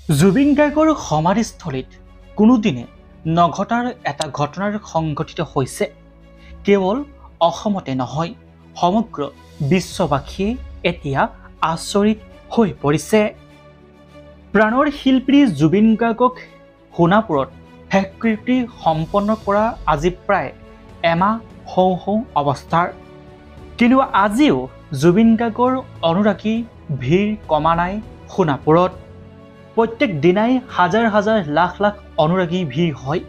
জুবিন গাৰ্গৰ সমাধিস্থলীত কোনোদিনে নঘটাৰ এটা ঘটনাৰ সংঘটিত হৈছে। কেৱল অসমতে নহয়, সমগ্ৰ বিশ্ববাসীয়ে এতিয়া আচৰিত হৈ পৰিছে। প্ৰাণৰ শিল্পী জুবিন গাৰ্গক সোণাপুৰত শেষকৃত্য সম্পন্ন কৰা আজি প্ৰায় এমাহ হওঁ হওঁ অৱস্থাৰ। কিন্তু আজিও জুবিন গাৰ্গৰ অনুৰাগী ভিৰ কমা নাই সোণাপুৰত। প্ৰত্যেক দিনাই হাজাৰ হাজাৰ লাখ লাখ অনুৰাগী ভিৰ হয়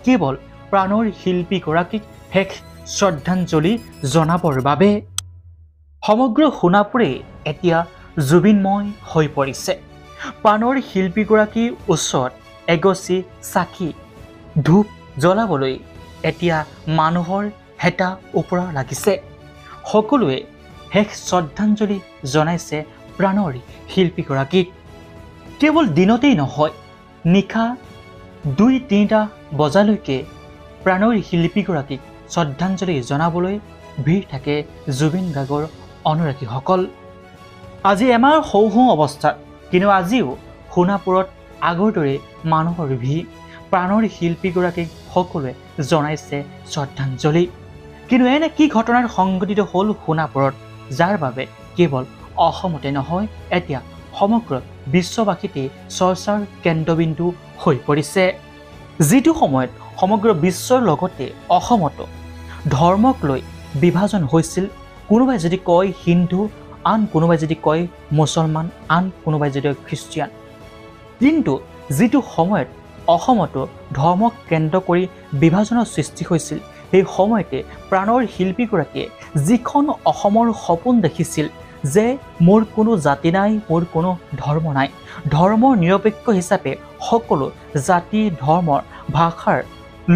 কেৱল প্ৰাণৰ শিল্পীগৰাকীক শেষ শ্ৰদ্ধাঞ্জলি জনাবৰ বাবে। সমগ্ৰ সোণাপুৰে এতিয়া জুবিনময় হৈ পৰিছে। প্ৰাণৰ শিল্পীগৰাকীৰ ওচৰত এগছি চাকি ধূপ জ্বলাবলৈ এতিয়া মানুহৰ হেতা ওপৰা লাগিছে। সকলোৱে শেষ শ্ৰদ্ধাঞ্জলি জনাইছে প্ৰাণৰ শিল্পীগৰাকীক। কেৱল দিনতেই নহয়, নিশা ২-৩টা বজালৈকে প্ৰাণৰ শিল্পীগৰাকীক শ্ৰদ্ধাঞ্জলি জনাবলৈ ভিৰ থাকে জুবিন গাৰ্গৰ অনুৰাগীসকল। আজি এমাহ হওঁ হওঁ অৱস্থাত, কিন্তু আজিও সোণাপুৰত আগৰ দৰে মানুহৰ ভিৰ। প্ৰাণৰ শিল্পীগৰাকীক সকলোৱে জনাইছে শ্ৰদ্ধাঞ্জলি। কিন্তু এনে কি ঘটনাৰ সংঘটিত হ'ল সোণাপুৰত, যাৰ বাবে কেৱল অসমতে নহয়, এতিয়া সমগ্ৰ বিশ্ববাসীতে চৰ্চাৰ কেন্দ্ৰবিন্দু হৈ পৰিছে। যিটো সময়ত সমগ্ৰ বিশ্বৰ লগতে অসমতো ধৰ্মক লৈ বিভাজন হৈছিল। কোনোবাই যদি কয় হিন্দু, আন কোনোবাই যদি কয় মুছলমান, আন কোনোবাই যদি খ্ৰীষ্টিয়ান। কিন্তু যিটো সময়ত অসমতো ধৰ্মক কেন্দ্ৰ কৰি বিভাজনৰ সৃষ্টি হৈছিল, সেই সময়তে প্ৰাণৰ শিল্পীগৰাকীয়ে যিখন অসমৰ সপোন দেখিছিল যে মোৰ কোনো জাতি নাই, মোৰ কোনো ধৰ্ম নাই, ধৰ্ম নিৰপেক্ষ হিচাপে সকলো জাতি, ধৰ্মৰ, ভাষাৰ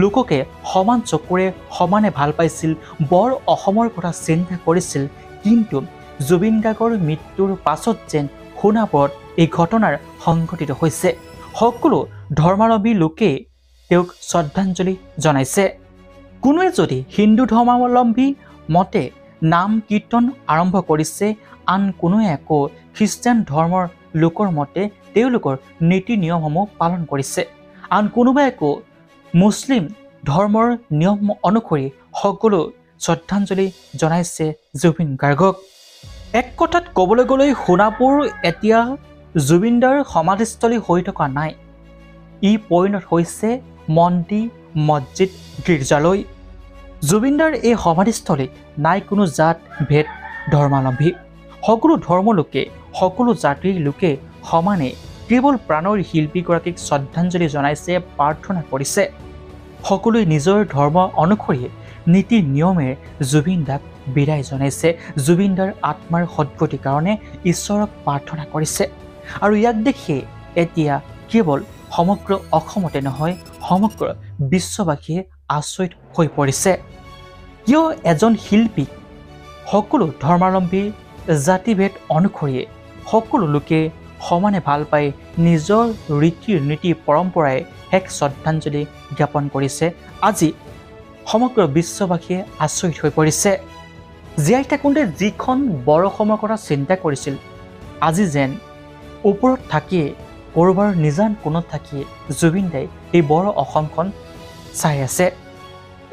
লোককে সমান চকুৰে সমানে ভাল পাইছিল, বৰ অসমৰ কথা চিন্তা কৰিছিল। কিন্তু জুবিন গাৰ্গৰ মৃত্যুৰ পাছত যেন সোণাপুৰত এই ঘটনাৰ সংঘটিত হৈছে। সকলো ধৰ্মাৱলম্বী লোকে তেওঁক শ্ৰদ্ধাঞ্জলি জনাইছে। কোনোৱে যদি হিন্দু ধৰ্মাৱলম্বী মতে নাম কীৰ্তন আৰম্ভ কৰিছে, আন কোনোৱে আকৌ খ্ৰীষ্টান ধৰ্মৰ লোকৰ মতে তেওঁলোকৰ নীতি নিয়মসমূহ পালন কৰিছে, আন কোনোবাই আকৌ মুছলিম ধৰ্মৰ নিয়ম অনুসৰি সকলো শ্ৰদ্ধাঞ্জলি জনাইছে জুবিন গাৰ্গক। এক কথাত ক'বলৈ গ'লে সোণাপুৰ এতিয়া জুবিনদাৰ সমাধিস্থলী হৈ থকা নাই, ই পৰিণত হৈছে মন্দিৰ, মছজিদ, গীৰ্জালৈ। জুবিনদাৰ এই সমাধিস্থলীত নাই কোনো জাত ভেদ ধৰ্মাৱলম্বী। সকলো ধৰ্মৰ লোকে, সকলো জাতিৰ লোকে সমানে কেৱল প্ৰাণৰ শিল্পীগৰাকীক শ্ৰদ্ধাঞ্জলি জনাইছে, প্ৰাৰ্থনা কৰিছে। সকলোৱে নিজৰ ধৰ্ম অনুসৰি নীতি নিয়মেৰে জুবিনদাক বিদায় জনাইছে, জুবিনদাৰ আত্মাৰ সদ্গতিৰ কাৰণে ঈশ্বৰক প্ৰাৰ্থনা কৰিছে। আৰু ইয়াক দেখি এতিয়া কেৱল সমগ্ৰ অসমতে নহয়, সমগ্ৰ বিশ্ববাসীয়ে আচৰিত হৈ পৰিছে। কিয় এজন শিল্পীক সকলো ধৰ্মাৱলম্বী জাতিভেদ অনুসৰিয়ে সকলো লোকে সমানে ভাল পাই নিজৰ ৰীতি নীতি পৰম্পৰাই শেষ শ্ৰদ্ধাঞ্জলি জ্ঞাপন কৰিছে। আজি সমগ্ৰ বিশ্ববাসীয়ে আচৰিত হৈ পৰিছে। জীয়াই থাকোঁতে যিখন বৰ অসমৰ কথা চিন্তা কৰিছিল, আজি যেন ওপৰত থাকিয়ে ক'ৰবাৰ নিজান কোণত থাকিয়ে জুবিনদাই এই বৰ অসমখন চাই আছে।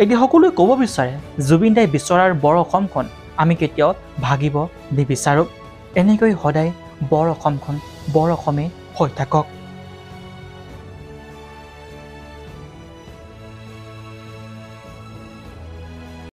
এতিয়া সকলোৱে ক'ব বিচাৰে জুবিনদাই বিচৰাৰ বৰ অসমখন আমি কেতিয়াও ভাগিব নিবিচাৰোঁ। এনেকৈ সদায় বৰ অসমখন বৰ অসমেই হৈ থাকক।